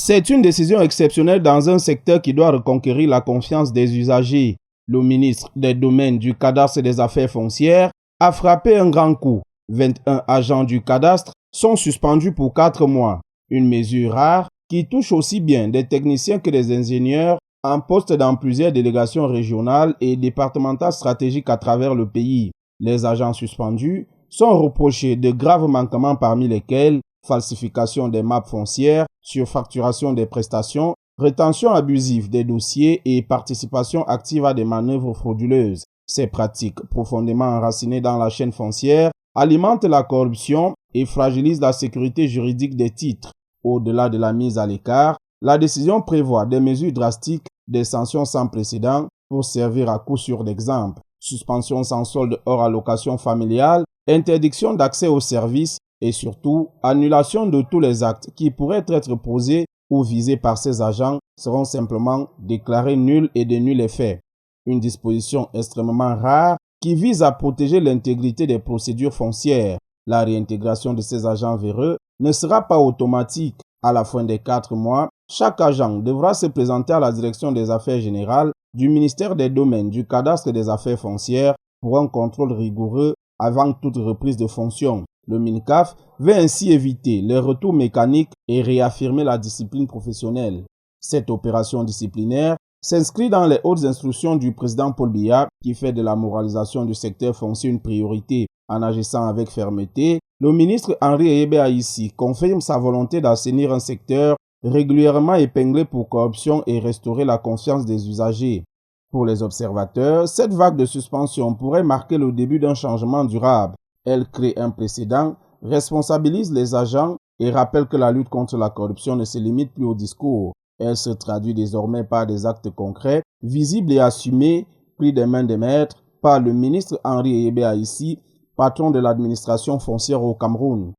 C'est une décision exceptionnelle dans un secteur qui doit reconquérir la confiance des usagers. Le ministre des Domaines, du Cadastre et des Affaires foncières a frappé un grand coup. 21 agents du cadastre sont suspendus pour 4 mois. Une mesure rare qui touche aussi bien des techniciens que des ingénieurs en poste dans plusieurs délégations régionales et départementales stratégiques à travers le pays. Les agents suspendus sont reprochés de graves manquements parmi lesquels falsification des maps foncières, surfacturation des prestations, rétention abusive des dossiers et participation active à des manœuvres frauduleuses. Ces pratiques, profondément enracinées dans la chaîne foncière, alimentent la corruption et fragilisent la sécurité juridique des titres. Au-delà de la mise à l'écart, la décision prévoit des mesures drastiques, des sanctions sans précédent pour servir à coup sûr d'exemple. Suspension sans solde hors allocation familiale, interdiction d'accès aux services et surtout annulation de tous les actes qui pourraient être posés ou visés par ces agents seront simplement déclarés nuls et de nul effet. Une disposition extrêmement rare qui vise à protéger l'intégrité des procédures foncières. La réintégration de ces agents véreux ne sera pas automatique. À la fin des 4 mois, chaque agent devra se présenter à la direction des affaires générales du ministère des Domaines, du Cadastre et des Affaires foncières pour un contrôle rigoureux avant toute reprise de fonction. Le MINCAF veut ainsi éviter les retours mécaniques et réaffirmer la discipline professionnelle. Cette opération disciplinaire s'inscrit dans les hautes instructions du président Paul Biya qui fait de la moralisation du secteur foncier une priorité. En agissant avec fermeté, le ministre Henri Eyebe Aïssi confirme sa volonté d'assainir un secteur régulièrement épinglé pour corruption et restaurer la confiance des usagers. Pour les observateurs, cette vague de suspension pourrait marquer le début d'un changement durable. Elle crée un précédent, responsabilise les agents et rappelle que la lutte contre la corruption ne se limite plus au discours. Elle se traduit désormais par des actes concrets, visibles et assumés, pris des mains des maîtres par le ministre Henri Eyebe Aïssi, patron de l'administration foncière au Cameroun.